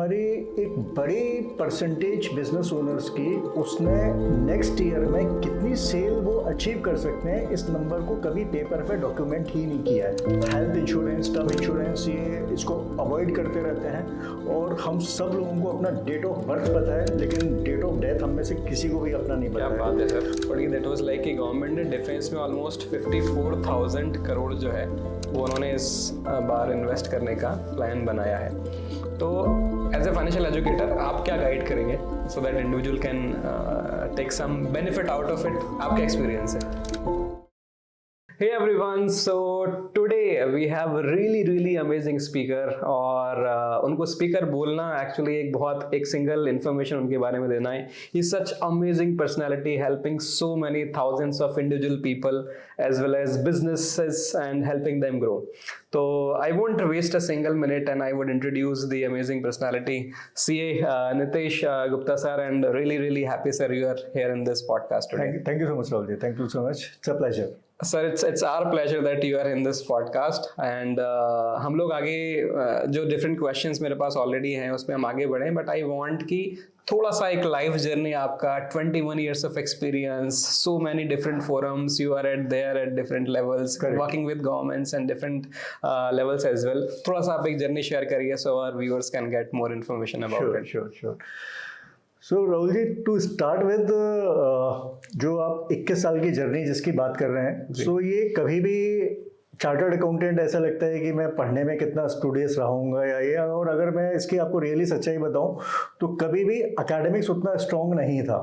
हमारी एक बड़ी परसेंटेज बिजनेस ओनर्स की उसने नेक्स्ट ईयर में कितनी सेल वो अचीव कर सकते हैं इस नंबर को कभी पेपर पे डॉक्यूमेंट ही नहीं किया है। हेल्थ इंश्योरेंस, टर्म इंश्योरेंस, ये इसको अवॉइड करते रहते हैं और हम सब लोगों को अपना डेट ऑफ बर्थ पता है लेकिन डेट ऑफ डेथ हम में से किसी को भी अपना नहीं पता। क्या बात है sir. But that was like कि गवर्नमेंट ने डिफेंस में ऑलमोस्ट 54,000 करोड़ जो है वो उन्होंने इस बार इन्वेस्ट करने का प्लान बनाया है। तो एज ए फाइनेंशियल एजुकेटर आप क्या गाइड करेंगे so that individual can take some benefit out of it? आपका एक्सपीरियंस है। Hey everyone, so today we have a really amazing speaker और उनको स्पीकर बोलना एक्चुअली एक सिंगल इन्फॉर्मेशन उनके बारे में देना है। He is such amazing personality helping so many thousands of individual people as well as businesses and helping them grow. तो I won't waste a single minute and I would introduce the amazing personality CA Nitesh Gupta sir, and really happy sir you are here in this podcast today. Thank you so much Rahul ji. Thank you so much. It's a pleasure. Sir, it's our pleasure that you are in this podcast and हम लोग आगे जो different questions मेरे पास already हैं उसमें हम आगे बढ़ें, but I want कि थोड़ा सा एक लाइफ जर्नी आपका 21 years of experience, so many different forums you are at different levels. Correct. Working with governments and different levels as well. थोड़ा सा आप एक जर्नी शेयर करिए so our viewers can get more information about it. Sure. So Rahul ji, to start with जो आप 21 साल की journey जिसकी बात कर रहे हैं, सो ये कभी भी चार्टर्ड अकाउंटेंट ऐसा लगता है कि मैं पढ़ने में कितना स्टूडियस रहूँगा या ये, और अगर मैं इसकी आपको रियली सच्चाई बताऊँ तो कभी भी एकेडमिक्स उतना स्ट्रॉन्ग नहीं था।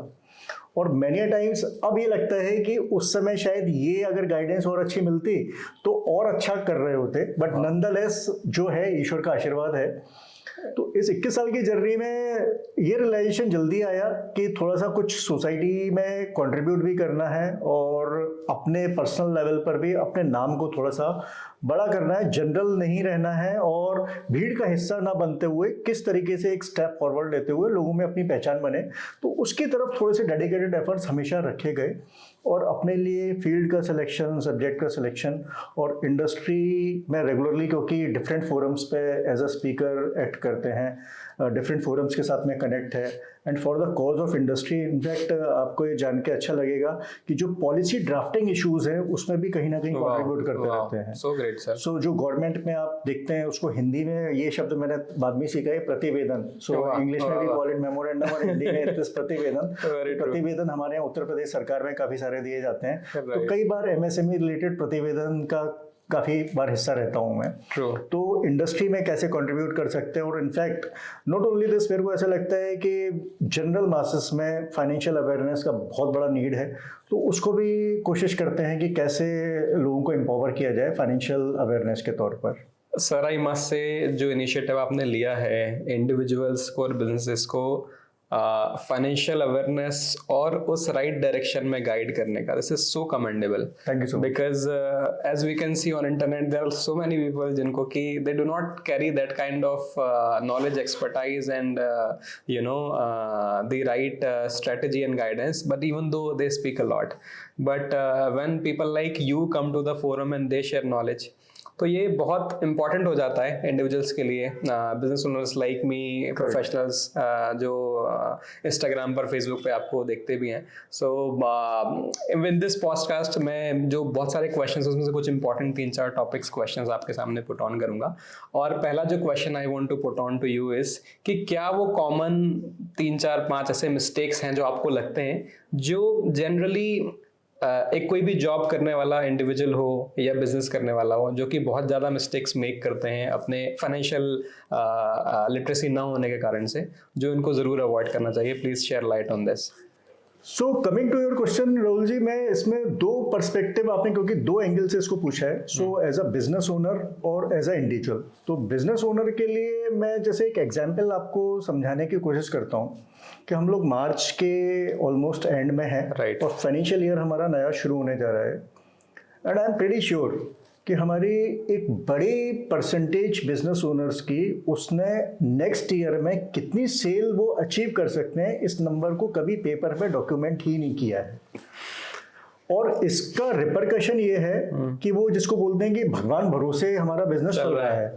और मैनी टाइम्स अब ये लगता है कि उस समय शायद ये अगर गाइडेंस और अच्छी मिलती तो और अच्छा कर रहे होते, बट नॉनदलेस जो है ईश्वर का आशीर्वाद है। तो इस 21 साल की जर्नी में ये रियलाइजेशन जल्दी आया कि थोड़ा सा कुछ सोसाइटी में कंट्रीब्यूट भी करना है और अपने पर्सनल लेवल पर भी अपने नाम को थोड़ा सा बड़ा करना है, जनरल नहीं रहना है और भीड़ का हिस्सा ना बनते हुए किस तरीके से एक स्टेप फॉरवर्ड लेते हुए लोगों में अपनी पहचान बने, तो उसकी तरफ थोड़े से डेडिकेटेड एफर्ट्स हमेशा रखे गए। और अपने लिए फील्ड का सिलेक्शन, सब्जेक्ट का सिलेक्शन और इंडस्ट्री में रेगुलरली, क्योंकि डिफरेंट फोरम्स पे एज अ स्पीकर एक्ट करते हैं, डिफरेंट फोरम्स के साथ में कनेक्ट है, and for the cause of industry. In fact आपको ये जान के अच्छा लगेगा कि जो पॉलिसी ड्राफ्टिंग इश्यूज हैं उसमें भी कहीं ना कहीं कंट्रीब्यूट करते रहते हैं। So great sir. सो जो गवर्नमेंट में आप देखते हैं उसको हिंदी में ये शब्द मैंने बाद में सीखा है, प्रतिवेदन। सो इंग्लिश में भी कॉल इट मेमोरेंडम और हिंदी में इट इज प्रतिवेदन। प्रतिवेदन हमारे यहाँ उत्तर प्रदेश सरकार में काफी सारे दिए जाते हैं, तो कई बार MSME रिलेटेड प्रतिवेदन का काफ़ी बार हिस्सा रहता हूँ मैं। तो इंडस्ट्री में कैसे कंट्रीब्यूट कर सकते हैं, और इनफैक्ट नॉट ओनली दिस, मेरे को ऐसा लगता है कि जनरल मासेस में फाइनेंशियल अवेयरनेस का बहुत बड़ा नीड है, तो उसको भी कोशिश करते हैं कि कैसे लोगों को एम्पावर किया जाए फाइनेंशियल अवेयरनेस के तौर पर। सर, आई मस्ट से जो इनिशिएटिव आपने लिया है इंडिविजुअल्स को और बिजनेसेस को फाइनेंशियल अवेयरनेस और उस राइट डायरेक्शन में गाइड करने का, this is so commendable. Thank you so much. Because as we can see on internet there are so many people जिनको कि they do not carry that kind of knowledge, expertise and you know the right strategy and guidance, but even though they speak a lot, but when people like you come to the forum and they share knowledge, तो ये बहुत important हो जाता है individuals के लिए, business owners like me, professionals जो Instagram पर, फेसबुक पे आपको देखते भी हैं। सो विद दिस पॉडकास्ट में जो बहुत सारे क्वेश्चंस, उसमें से कुछ इंपॉर्टेंट 3-4 टॉपिक्स क्वेश्चंस आपके सामने पुट ऑन करूंगा। और पहला जो question I want to put on to you is कि क्या वो कॉमन 3-4-5 ऐसे मिस्टेक्स हैं जो आपको लगते हैं जो जनरली एक कोई भी जॉब करने वाला इंडिविजुअल हो या बिजनेस करने वाला हो जो कि बहुत ज़्यादा मिस्टेक्स मेक करते हैं अपने फाइनेंशियल लिटरेसी ना होने के कारण से, जो इनको ज़रूर अवॉइड करना चाहिए? Please share light on this. So coming to your question Rahul ji, मैं इसमें 2 पर्सपेक्टिव, आपने क्योंकि 2 एंगल से इसको पूछा है, so as a business owner और एज अ इंडिविजुअल। तो बिजनेस ओनर के लिए मैं जैसे एक एग्जांपल आपको समझाने की कोशिश करता हूँ कि हम लोग मार्च के ऑलमोस्ट एंड में हैं, Right. और फाइनेंशियल ईयर हमारा नया शुरू होने जा रहा है, and I am pretty sure कि हमारी एक बड़ी परसेंटेज बिजनेस ओनर्स की उसने नेक्स्ट ईयर में कितनी सेल वो अचीव कर सकते हैं इस नंबर को कभी पेपर पे डॉक्यूमेंट ही नहीं किया है। और इसका रिपरकशन ये है कि वो जिसको बोलते हैं कि भगवान भरोसे हमारा बिजनेस चल रहा है,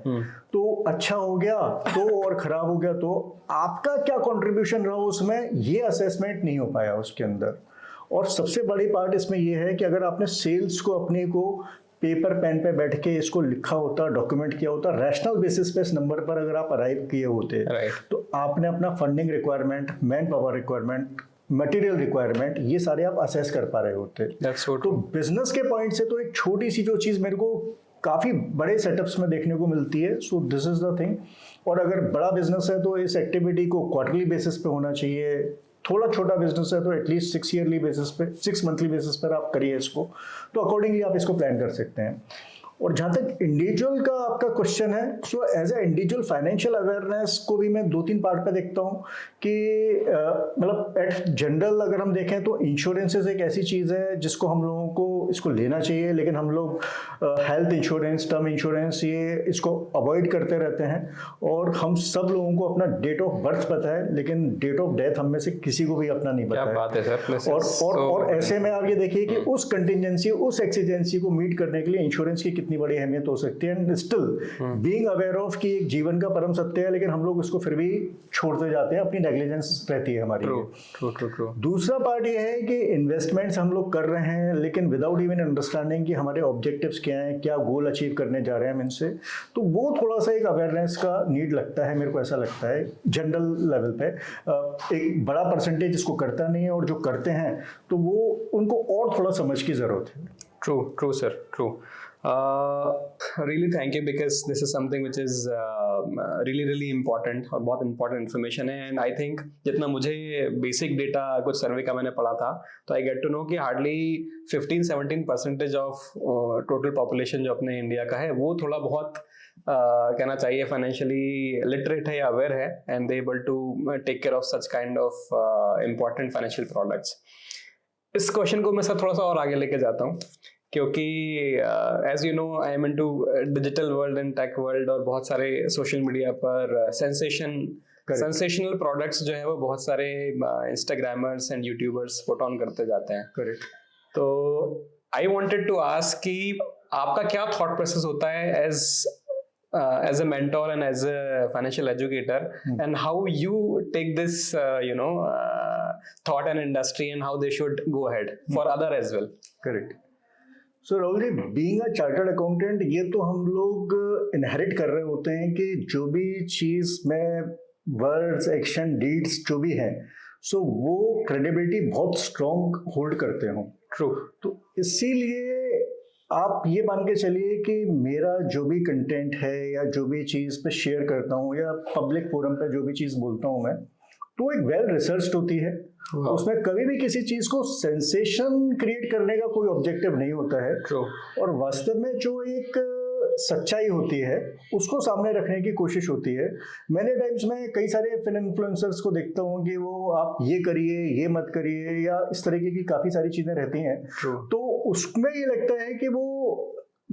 तो अच्छा हो गया तो और खराब हो गया तो आपका क्या कंट्रीब्यूशन रहा उसमें, ये असेसमेंट नहीं हो पाया उसके अंदर। और सबसे बड़ी पार्ट इसमें ये है कि अगर आपने सेल्स को अपने को पेपर पेन पे बैठ के इसको लिखा होता, डॉक्यूमेंट किया होता, रैशनल बेसिस पे इस नंबर पर अगर आप अराइव किए होते, तो आपने अपना funding requirement, man power requirement, material requirement, ये सारे आप असेस कर पा रहे होते। तो बिजनेस के पॉइंट से तो एक छोटी सी जो चीज़ मेरे को काफ़ी बड़े सेटअप्स में देखने को मिलती है, so this is the thing. और अगर बड़ा बिजनेस है तो इस एक्टिविटी को क्वार्टरली बेसिस पे होना चाहिए, थोड़ा छोटा बिजनेस है तो एटलीस्ट 6 ईयरली बेसिस पे, 6 मंथली बेसिस पर आप करिए इसको, तो अकॉर्डिंगली आप इसको प्लान कर सकते हैं। और जहाँ तक इंडिविजुअल का आपका क्वेश्चन है, so as a individual financial awareness को भी मैं 2-3 पार्ट पे देखता हूँ कि मतलब एट जनरल अगर हम देखें तो इंश्योरेंसेस एक ऐसी चीज़ है जिसको हम लोगों को इसको लेना चाहिए, लेकिन हम लोग हेल्थ इंश्योरेंस, टर्म इंश्योरेंस, ये इसको अवॉइड करते रहते हैं। और हम सब लोगों को अपना डेट ऑफ बर्थ पता है, लेकिन डेट ऑफ डेथ हम में से किसी को भी अपना नहीं पता है। बात है सर। और ऐसे में आप ये देखिए कि उस कंटिजेंसी, उस एक्सीजेंसी को मीट करने के लिए इंश्योरेंस की कितनी बड़ी अहमियत हो सकती है। And still being aware of कि एक जीवन का परम सत्य है, लेकिन हम लोग उसको फिर भी छोड़ते जाते हैं, अपनी नेग्लिजेंस रहती है हमारी। ट्रू। दूसरा पार्ट ये है कि इन्वेस्टमेंट्स हम लोग कर रहे हैं, लेकिन विदाउट इवन अंडरस्टैंडिंग कि हमारे ऑब्जेक्टिव्स क्या हैं, क्या गोल अचीव करने जा रहे हैं हम इनसे, तो वो थोड़ा सा एक अवेयरनेस का नीड लगता है, मेरे को ऐसा लगता है जनरल लेवल पे। एक बड़ा परसेंटेज इसको करता नहीं है, और जो करते हैं तो वो उनको और थोड़ा समझ की जरूरत है। True, sir. True. Really thank you, because this is something which is really important और बहुत important information है। and I think जितना मुझे basic data कुछ सर्वे का मैंने पढ़ा था, तो I get to know कि hardly 15-17% of total population जो अपने इंडिया का है, वो थोड़ा बहुत कहना चाहिए फाइनेंशियली लिटरेट है या अवेयर है, and they able to take care of such kind of important financial products. इस क्वेश्चन को मैं सर थोड़ा सा और आगे लेके जाता हूँ, क्योंकि as you know I am into digital world and tech world, और बहुत सारे सोशल मीडिया पर सेंसेशनल प्रोडक्ट्स जो है वो बहुत सारे instagrammers and youtubers put on करते जाते हैं। करेक्ट। तो आई वांटेड टू आस्क कि आपका क्या थॉट प्रोसेस होता है as a mentor and as a financial educator, and how you take this thought and industry, and how they should go ahead for other as well. Correct. So Rahul ji, being a chartered accountant, ये तो हम लोग inherit कर रहे होते हैं कि जो भी चीज़ में वर्ड्स, एक्शन, डीड्स जो भी हैं, सो वो क्रेडिबिलिटी बहुत स्ट्रॉन्ग होल्ड करते हो। ट्रू। तो इसीलिए आप ये मान के चलिए कि मेरा जो भी कंटेंट है या जो भी चीज़ पे शेयर करता हूँ या पब्लिक फोरम पे जो भी चीज़ बोलता हूँ मैं, तो एक वेल रिसर्च्ड होती है। उसमें कभी भी किसी चीज़ को सेंसेशन क्रिएट करने का कोई ऑब्जेक्टिव नहीं होता है। और वास्तव में जो एक सच्चाई होती है उसको सामने रखने की कोशिश होती है। मैंने टाइम्स में कई सारे फिन इन्फ्लुएंसर्स को देखता हूँ कि वो आप ये करिए, ये मत करिए, या इस तरीके की काफ़ी सारी चीज़ें रहती हैं। तो उसमें ये लगता है कि वो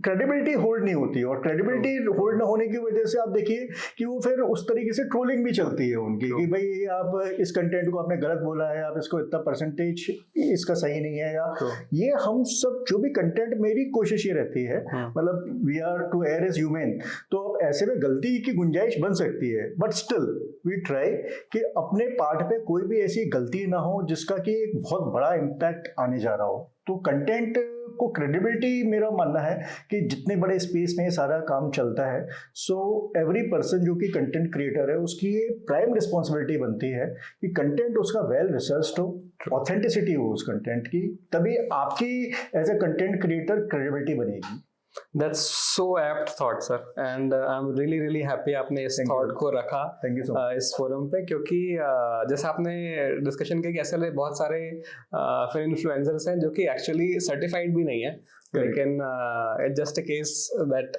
क्रेडिबिलिटी होल्ड नहीं होती, और क्रेडिबिलिटी होल्ड ना होने की वजह से आप देखिए कि वो फिर उस तरीके से ट्रोलिंग भी चलती है उनकी कि भाई आप इस कंटेंट को आपने गलत बोला है, आप इसको इतना परसेंटेज इसका सही नहीं है, या ये हम सब जो भी कंटेंट, मेरी कोशिश ये रहती है, मतलब we are to err is human, तो अब ऐसे में गलती की गुंजाइश बन सकती है, बट स्टिल वी ट्राई कि अपने पार्ट पे कोई भी ऐसी गलती ना हो जिसका कि एक बहुत बड़ा इम्पैक्ट आने जा रहा हो। तो कंटेंट को क्रेडिबिलिटी, मेरा मानना है कि जितने बड़े स्पेस में ये सारा काम चलता है, सो एवरी पर्सन जो कि कंटेंट क्रिएटर है, उसकी ये प्राइम रिस्पॉन्सिबिलिटी बनती है कि कंटेंट उसका वेल रिसर्च्ड हो, ऑथेंटिसिटी हो उस कंटेंट की, तभी आपकी as a content creator credibility बनेगी। That's so apt thought, sir, and I'm really happy आपने इस thought को रखा इस फोरम पे, क्योंकि जैसे आपने डिस्कशन किया कि ऐसे बहुत सारे फिर इन्फ्लुएंसर्स हैं जो कि एक्चुअली सर्टिफाइड भी नहीं है, लेकिन it's just a case that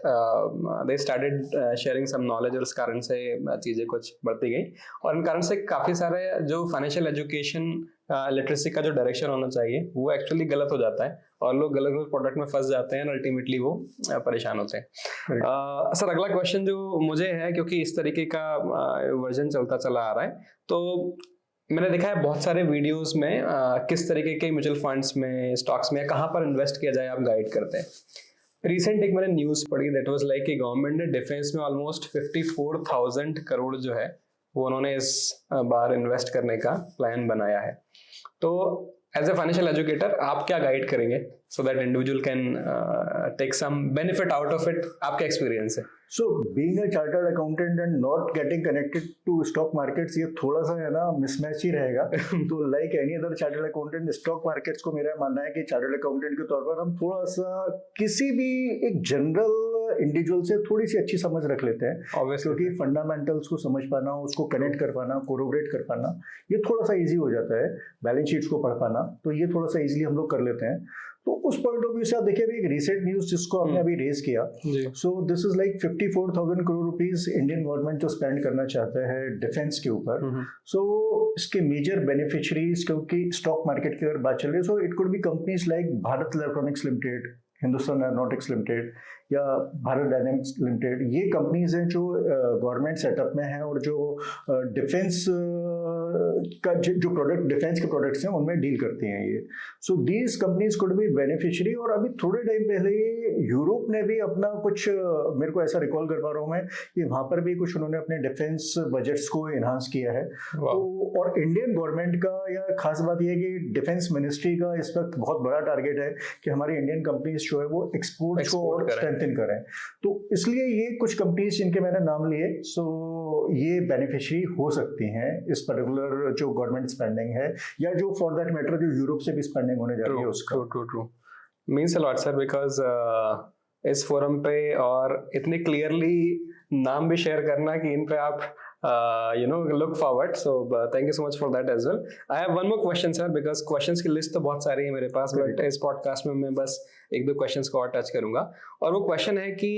they started sharing some knowledge, और इस कारण से चीज़ें कुछ बढ़ती गई, और इन कारण से काफ़ी सारे जो फाइनेंशियल एजुकेशन लिटरेसी का जो डायरेक्शन होना चाहिए वो एक्चुअली गलत हो जाता है, और लोग गलत गलत प्रोडक्ट में फंस जाते हैं, अल्टीमेटली वो परेशान होते हैं। सर अगला क्वेश्चन जो मुझे है, क्योंकि इस तरीके का वर्जन चलता चला आ रहा है, तो मैंने देखा है बहुत सारे वीडियोस में किस तरीके के म्यूचुअल फंड्स में, स्टॉक्स में कहाँ पर इन्वेस्ट किया जाए आप गाइड करते हैं। रिसेंट एक मैंने न्यूज़ पढ़ी दैट वाज लाइक कि गवर्नमेंट ने डिफेंस में ऑलमोस्ट 54,000 करोड़ जो है वो उन्होंने इस बार इन्वेस्ट करने का प्लान बनाया है। तो एज ए फाइनेंशियल एजुकेटर आप क्या गाइड करेंगे so that individual can take some benefit out of it, आपका एक्सपीरियंस है? So being a chartered accountant and not getting connected to stock markets, ये थोड़ा सा है ना मिसमैच ही रहेगा। तो like any other chartered accountant, stock markets को मेरा मानना है कि चार्टर्ड अकाउंटेंट के तौर पर हम थोड़ा सा किसी भी एक जनरल इंडिविजुअल से थोड़ी सी अच्छी समझ रख लेते हैं, क्योंकि फंडामेंटल्स को समझ पाना, उसको कनेक्ट कर पाना, कोरोबरेट कर पाना, ये थोड़ा सा ईजी हो जाता है। बैलेंस शीट्स को पढ़ पाना, तो ये थोड़ा सा ईजिली हम लोग कर लेते हैं। तो उस पॉइंट ऑफ व्यू से आप देखिए अभी एक रिसेंट न्यूज जिसको आपने अभी रेज किया, so this is like 54,000 crore rupees Indian government जो स्पेंड करना चाहते हैं डिफेंस के ऊपर। सो इसके मेजर बेनिफिशियरीज, क्योंकि स्टॉक मार्केट की अगर बात चल रही है, so it could be companies like Bharat electronics limited, Hindustan aeronautics limited या भारत डायनेमिक्स लिमिटेड। ये कंपनीज हैं जो गवर्नमेंट सेटअप में हैं और जो डिफेंस का जो प्रोडक्ट, डिफेंस के प्रोडक्ट्स हैं उनमें डील करती हैं ये। So these companies could be beneficiary. और अभी थोड़े टाइम पहले यूरोप ने भी अपना कुछ, मेरे को ऐसा रिकॉल कर पा रहा हूँ मैं, कि वहाँ पर भी कुछ उन्होंने अपने डिफेंस बजट्स को इन्हांस किया है। तो और इंडियन गवर्नमेंट का या खास बात यह है कि डिफेंस मिनिस्ट्री का इस वक्त बहुत बड़ा टारगेट है कि हमारी इंडियन कंपनीज जो है वो एक्सपोर्ट को और स्ट्रेंथन करें। तो इसलिए ये कुछ कंपनीज जिनके मैंने नाम लिए, सो ये बेनिफिशियरी हो सकती हैं इस पर्टिकुलर जो गवर्नमेंट स्पेंडिंग है, या जो फॉर दैट मैटर जो यूरोप से भी स्पेंडिंग होने जा रही है उसका। True means a lot sir, because इस फोरम पे और इतने क्लियरली नाम भी शेयर करना कि इन पे आप look forward. So thank you so much for that as well. I have one more question sir, because questions की लिस्ट तो बहुत सारी है मेरे पास, बट इस पॉडकास्ट में मैं बस एक दो क्वेश्चंस को और टच करूंगा। और वो क्वेश्चन है कि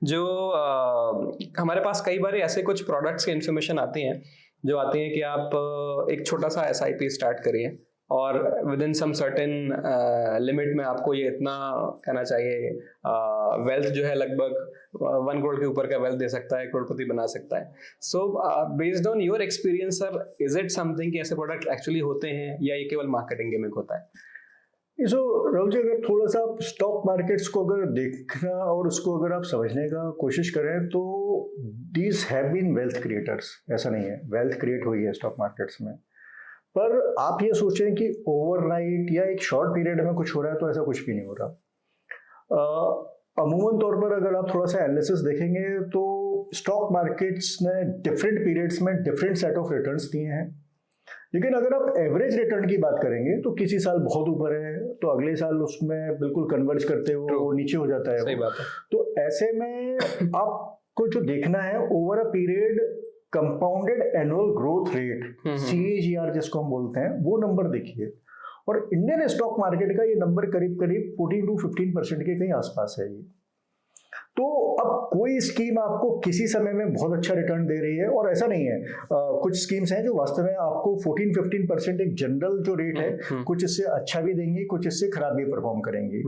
जो हमारे पास कई बार ऐसे कुछ प्रोडक्ट्स की इंफॉर्मेशन आती हैं जो आती हैं कि आप एक छोटा सा SIP स्टार्ट करिए और within some certain limit में आपको ये इतना कहना चाहिए वेल्थ जो है लगभग 1 करोड़ के ऊपर का वेल्थ दे सकता है, करोड़पति बना सकता है। So based on your experience sir, is it something कि ऐसे प्रोडक्ट एक्चुअली होते हैं या ये केवल मार्केटिंग गिमिक होता है? सो राहुल जी, अगर थोड़ा सा आप स्टॉक मार्केट्स को अगर देखना और उसको अगर आप समझने का कोशिश करें तो these have been wealth creators. ऐसा नहीं है, वेल्थ क्रिएट हुई है स्टॉक मार्केट्स में, पर आप ये सोचें कि ओवरनाइट या एक शॉर्ट पीरियड में कुछ हो रहा है, तो ऐसा कुछ भी नहीं हो रहा। अमूमन तौर पर अगर आप थोड़ा सा एनालिसिस देखेंगे तो स्टॉक मार्केट्स ने डिफरेंट पीरियड्स में डिफरेंट सेट ऑफ रिटर्न्स दिए हैं। लेकिन अगर आप एवरेज रिटर्न की बात करेंगे तो किसी साल बहुत ऊपर है तो अगले साल उसमें बिल्कुल कन्वर्ज करते हुए वो नीचे हो जाता है। सही बात है। तो ऐसे में आपको जो देखना है over a period compounded annual growth rate, CAGR जिसको हम बोलते हैं, वो नंबर देखिए। और इंडियन स्टॉक मार्केट का ये नंबर करीब करीब 14 to 15% के कहीं आसपास है ये। तो अब कोई स्कीम आपको किसी समय में बहुत अच्छा रिटर्न दे रही है, और ऐसा नहीं है, कुछ स्कीम्स हैं जो वास्तव में आपको 14-15% एक जनरल जो रेट है, कुछ इससे अच्छा भी देंगी, कुछ इससे खराब भी परफॉर्म करेंगी।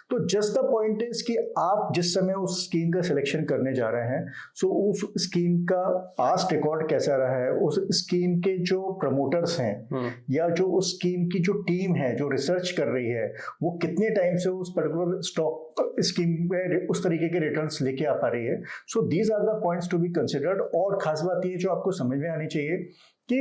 तो जस्ट द पॉइंट इज कि आप जिस समय उस स्कीम का सिलेक्शन करने जा रहे हैं, सो उस स्कीम का पास्ट रिकॉर्ड कैसा रहा है, उस स्कीम के जो प्रमोटर्स हैं या जो उस स्कीम की जो टीम है जो रिसर्च कर रही है, वो कितने टाइम से उस पर्टिकुलर स्टॉक स्कीम में उस तरीके के रिटर्न्स लेके आ पा रही है। So these are the points to be considered. और खास बात ये जो आपको समझ में आनी चाहिए कि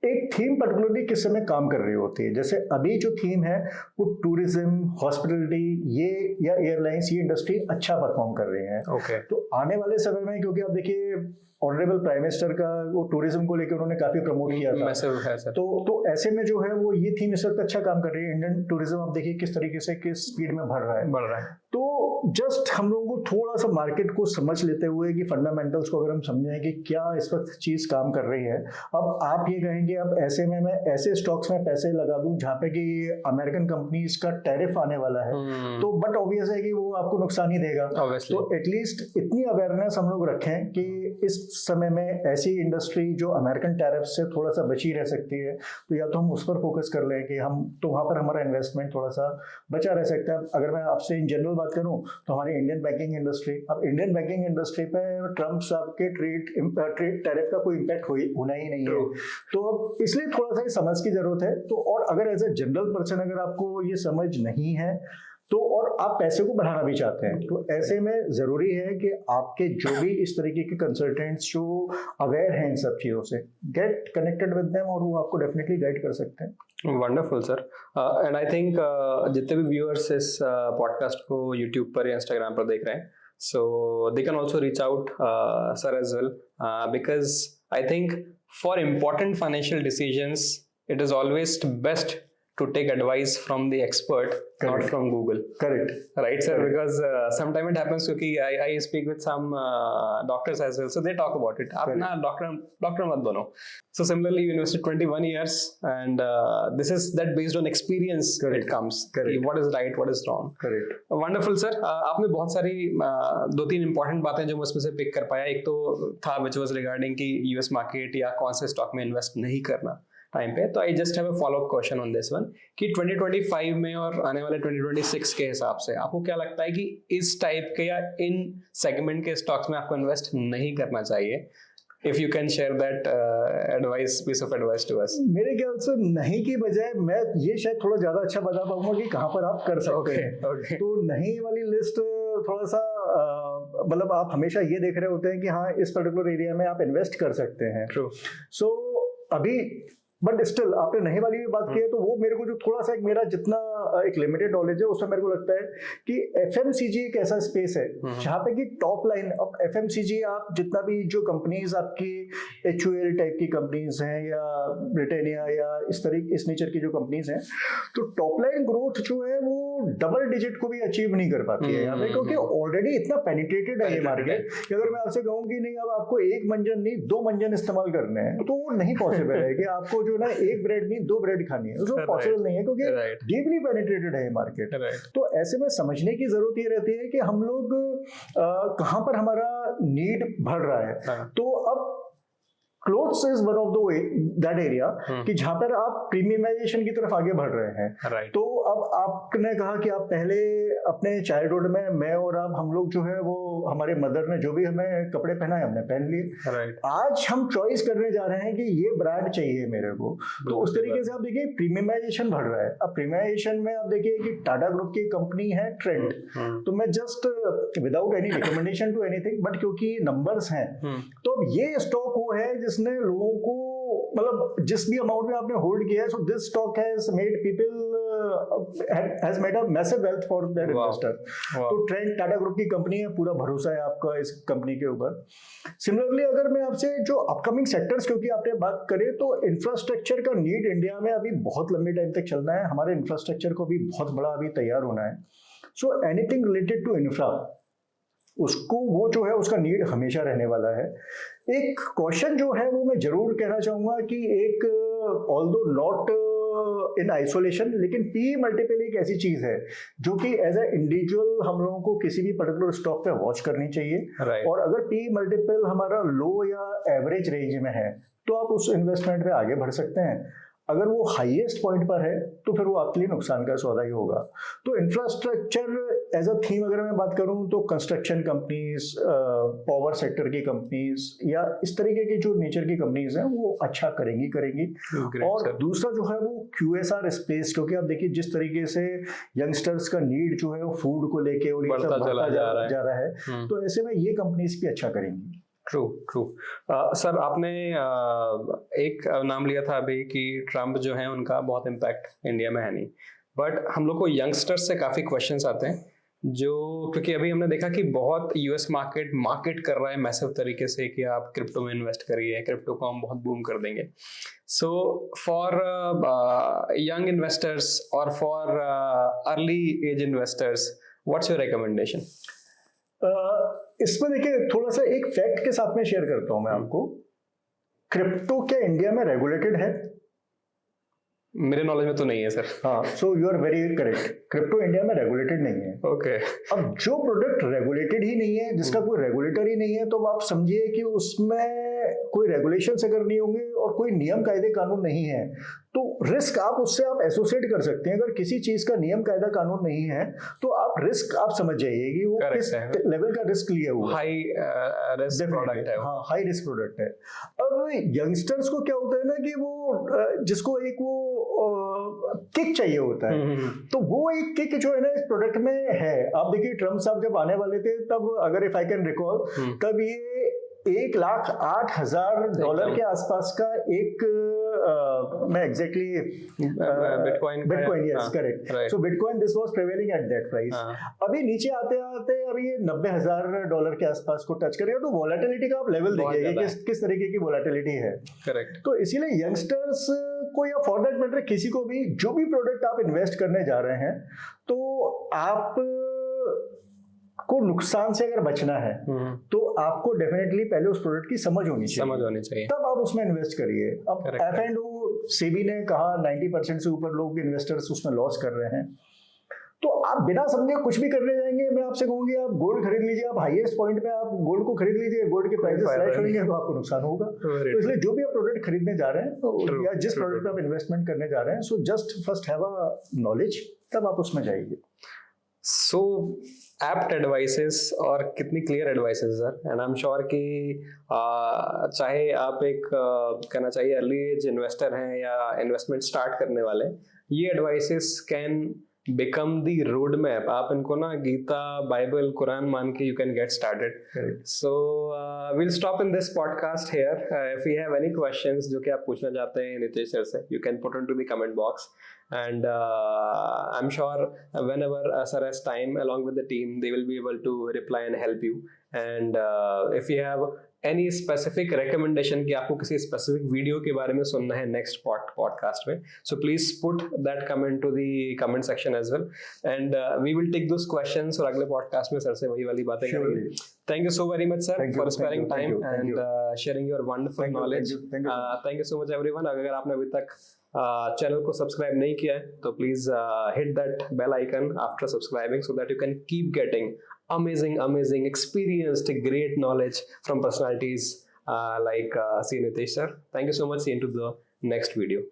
एक थीम पर्टिकुलरली किस समय काम कर रही होती है। जैसे अभी जो थीम है वो टूरिज्म, हॉस्पिटलिटी, ये या एयरलाइंस, ये इंडस्ट्री अच्छा परफॉर्म कर रही है। तो आने वाले समय में, क्योंकि आप देखिए ऑनरेबल प्राइम मिनिस्टर का वो टूरिज्म को लेकर उन्होंने काफी प्रमोट किया था, तो ऐसे में जो है वो ये थीम इस वक्त अच्छा काम कर रही है। इंडियन टूरिज्म आप देखिए किस तरीके से किस स्पीड में बढ़ रहा है। तो जस्ट हम लोगों को थोड़ा सा मार्केट को समझ लेते हुए कि फंडामेंटल्स को अगर हम समझें कि क्या इस वक्त चीज काम कर रही है। अब आप ये कहेंगे अब ऐसे में मैं ऐसे स्टॉक्स में पैसे लगा दूं जहां पे कि अमेरिकन कंपनीज का टैरिफ आने वाला है, तो बट ऑब्वियस है कि वो आपको नुकसान ही देगा। तो एटलीस्ट इतनी अवेयरनेस हम लोग रखें कि इस समय में ऐसी इंडस्ट्री जो अमेरिकन टैरिफ से थोड़ा सा बची रह सकती है, तो या तो हम उस पर फोकस कर लें कि हम तो वहां पर हमारा इन्वेस्टमेंट थोड़ा सा बचा रह सकता है। अगर मैं आपसे इन जनरल बात करूं तो हमारी इंडियन बैंकिंग इंडस्ट्री, अब इंडियन बैंकिंग इंडस्ट्री पे ट्रम्प साहब के ट्रेड टैरिफ का कोई इम्पैक्ट होना ही नहीं है। तो अब इसलिए थोड़ा सा समझ की जरूरत है। तो और अगर एज ए जनरल पर्सन अगर आपको ये समझ नहीं है तो और आप पैसे को बढ़ाना भी चाहते हैं, तो ऐसे में जरूरी है कि आपके जो भी इस तरीके के कंसल्टेंट्स जो अवेयर हैं इन सब चीज़ों से, गेट कनेक्टेड विद देम और वो आपको डेफिनेटली गाइड कर सकते हैं। Wonderful sir. And I think जितने भी व्यूअर्स इस पॉडकास्ट को यूट्यूब पर या इंस्टाग्राम पर देख रहे हैं, so they can also reach out sir as well, because I think for important financial decisions it is always best to take advice from the expert, Correct. not from Google. Correct. Right, sir? Correct. Because sometimes it happens because I speak with some doctors as well, so they talk about it. आप ना doctor मत बनो. So similarly, you invested 21 years, and this is that based on experience. Correct. It comes. Correct. What is right, what is wrong. Correct. Wonderful, sir. आपने बहुत सारी 2-3 important बातें जो मैं उसमें से पिक कर पाया. एक तो था which was regarding कि US market या कौन से स्टॉक में इन्वेस्ट नहीं करना टाइम पे. तो I just have a follow up question on this one कि 2025 में और आने वाले 2026 के हिसाब से आपको क्या लगता है कि इस टाइप के या इन सेगमेंट के स्टॉक्स में आपको इन्वेस्ट नहीं करना चाहिए? If you can share that piece of advice to us. मेरे ख्याल से नहीं की बजाय मैं ये शायद थोड़ा ज्यादा अच्छा बता पाऊंगा कि कहाँ पर आप कर सकते हैं. Okay. तो नहीं वाली लिस्ट थोड़ा सा मतलब आप हमेशा ये देख रहे होते हैं कि हाँ इस पर्टिकुलर एरिया में आप इन्वेस्ट कर सकते हैं. True. सो अभी बट स्टिल आपने नहीं वाली भी बात की है, तो वो मेरे को जो थोड़ा सा एक मेरा जितना एक लिमिटेड नॉलेज है उसमें मेरे को लगता है कि एफएमसीजी एक ऐसा स्पेस है जहाँ पे कि टॉप लाइन, अब एफएमसीजी आप जितना भी जो कंपनीज आपकी HUL टाइप की कंपनीज हैं या ब्रिटानिया या इस नेचर की जो कंपनीज हैं, तो टॉप लाइन ग्रोथ जो है वो डबल डिजिट को भी अचीव नहीं कर पाती है यहाँ पे, क्योंकि ऑलरेडी इतना पेनिट्रेटेड है ये मार्केट कि अगर मैं आपसे कहूँ कि नहीं अब आपको एक मंजन नहीं 2 मंजन इस्तेमाल करने हैं तो वो नहीं पॉसिबल है कि आपको जो ना एक ब्रेड नहीं 2 ब्रेड खानी है, उसको पॉसिबल नहीं है क्योंकि डीपली पेनिट्रेटेड है ये मार्केट. तो ऐसे में समझने की जरूरत ये रहती है कि हम लोग कहाँ पर हमारा नीड बढ़ रहा है. तो अब clothes is one of that area कि जहां पर आप प्रीमियमाइजेशन की तरफ आगे बढ़ रहे हैं. Right. तो अब आपने कहा कि आप पहले अपने चाइल्डहुड में मैं और आप हम लोग जो है वो हमारे मदर ने जो भी हमें कपड़े पहनाए हमने पहन लिए. Right. आज हम चॉइस करने जा रहे हैं कि ये ब्रांड चाहिए मेरे को. तो उस तरीके से आप देखिए प्रीमियमाइजेशन बढ़ रहा है. अब प्रीमियमाइजेशन में आप देखिए कि टाटा ग्रुप की कंपनी है ट्रेंड. तो मैं just without any recommendation to anything but क्योंकि नंबर्स हैं तो अब ये स्टॉक वो है जिसने लोगों को मतलब जिस भी अमाउंट में आपने होल्ड किया है, so this stock has made people has made a massive wealth for that investor. तो ट्रेंड टाटा ग्रुप की कंपनी है, पूरा भरोसा है आपका इस कंपनी के ऊपर. सिमिलरली अगर मैं आपसे जो अपकमिंग सेक्टर्स क्योंकि आपने बात करें तो इंफ्रास्ट्रक्चर का नीड इंडिया में अभी बहुत लंबे टाइम तक चलना है. हमारे इंफ्रास्ट्रक्चर को भी बहुत बड़ा अभी तैयार होना है. So anything related to infra उसको वो जो है उसका नीड हमेशा रहने वाला है. एक क्वेश्चन जो है वो मैं जरूर कहना चाहूंगा कि एक ऑल्दो नॉट इन आइसोलेशन लेकिन पी मल्टीपल एक ऐसी चीज है जो कि एज ए इंडिविजुअल हम लोगों को किसी भी पर्टिकुलर स्टॉक पे वॉच करनी चाहिए. Right. और अगर पी मल्टीपल हमारा लो या एवरेज रेंज में है तो आप उस इन्वेस्टमेंट पे आगे बढ़ सकते हैं. अगर वो हाईएस्ट पॉइंट पर है तो फिर वो आपके लिए नुकसान का सौदा ही होगा. तो इंफ्रास्ट्रक्चर एज अ थीम अगर मैं बात करूं तो कंस्ट्रक्शन कंपनीज, पावर सेक्टर की कंपनीज या इस तरीके की जो नेचर की कंपनीज हैं वो अच्छा करेंगी. और दूसरा जो है वो QSR स्पेस, क्योंकि आप देखिए जिस तरीके से यंगस्टर्स का नीड जो है वो फूड को लेके और ये सब बढ़ता जा रहा है तो ऐसे में ये कंपनीज भी अच्छा करेंगी. ट्रू. सर आपने एक नाम लिया था अभी कि ट्रम्प जो है उनका बहुत इम्पैक्ट इंडिया में है नहीं, बट हम लोग को यंगस्टर्स से काफ़ी क्वेश्चंस आते हैं जो क्योंकि अभी हमने देखा कि बहुत US मार्केट कर रहा है मैसिव तरीके से कि आप क्रिप्टो में इन्वेस्ट करिए, क्रिप्टो को हम बहुत बूम कर देंगे. सो फॉर यंग इन्वेस्टर्स और for early age investors what's your recommendation? इसमें देखिए थोड़ा सा एक फैक्ट के साथ में शेयर करता हूं मैं आपको. क्रिप्टो क्या इंडिया में रेगुलेटेड है? मेरे नॉलेज में तो नहीं है सर. हाँ, so you are very correct. Crypto India में रेगुलेटेड नहीं है. ओके. अब जो प्रोडक्ट रेगुलेटेड ही नहीं है, जिसका कोई रेगुलेटर ही नहीं है, तो आप समझिए कि उसमें कोई रेगुलेशंस अगर नहीं होंगे और कोई नियम कायदे कानून नहीं है, तो रिस्क आप उससे आप एसोसिएट कर सकते हैं। अगर किसी चीज का नियम कायदा कानून नहीं है तो आप रिस्क आप समझ जाइए कि वो Correct किस है। लेवल का रिस्क लिया हुआ है। हाई रिस्क प्रोडक्ट है वो। हाँ, हाई रिस्क प्रोडक्ट है। अब यंगस्टर्स को क्या होता है ना कि वो जिसको एक वो किक चाहिए होता है, तो वो एक किक जो है ना इस प्रोडक्ट में है। आप देखिए ट्रम्प साहब जब आने वाले थे तब, अगर इफ आई कैन रिकॉल, तब ये $1,08,000 के आसपास का एक मैं exactly bitcoin yes correct. So bitcoin this was prevailing at that price. अभी नीचे आते आते अभी ये $90,000 के आसपास को टच करेगा। तो वॉलेटिलिटी का आप लेवल देखिए किस तरीके की वॉलेटिलिटी है। करेक्ट। तो इसीलिए यंगस्टर्स को या फॉर दैट मैटर किसी को भी जो भी प्रोडक्ट आप इन्वेस्ट करने जा रहे हैं, तो आप को नुकसान से अगर बचना है तो आपको डेफिनेटली पहले उस प्रोडक्ट की समझ होनी चाहिए, तब आप उसमें इन्वेस्ट करिए। अब F&O सेबी ने कहा 90% से ऊपर लोग इन्वेस्टर्स उसमें लॉस कर रहे हैं, तो आप बिना समझे कुछ भी करने जाएंगे। मैं आपसे कहूंगी आप गोल्ड खरीद लीजिए, आप हाईएस्ट पॉइंट पे आप गोल्ड को खरीद लीजिए, गोल्ड के प्राइसेस स्लैश होंगे तो आपको नुकसान होगा। तो इसलिए जो भी आप प्रोडक्ट खरीदने जा रहे हैं या जिस प्रोडक्ट पे आप इन्वेस्टमेंट करने जा रहे हैं, so just first have a knowledge, तब आप उसमें जाइए। सो एप्ट एडवाइसेस और कितनी clear advices sir, and I am sure कि चाहे आप एक कहना चाहिए अर्ली एज इन्वेस्टर हैं या इन्वेस्टमेंट स्टार्ट करने वाले, ये advices can become the roadmap. आप इनको ना गीता, बाइबल, कुरान मान के you can get started. So we'll stop in this podcast here. If you have any questions जो कि आप पूछना चाहते हैं नितेश सर से, you can put into the comment box. And I'm sure whenever sir has time along with the team, they will be able to reply and help you. And if you have any specific recommendation कि आपको किसी specific video के बारे में सुनना है next podcast में, so please put that comment to the comment section as well, and we will take those questions और अगले podcast में सर से वही वाली बातें करेंगे। Thank you so very much sir for sparing time and sharing your wonderful knowledge. Thank you so much everyone. अगर आपने अभी तक चैनल को सब्सक्राइब नहीं किया है तो please hit that bell icon after subscribing so that you can keep getting amazing experienced great knowledge from personalities like C. Nitesh sir. Thank you so much. See you into the next video.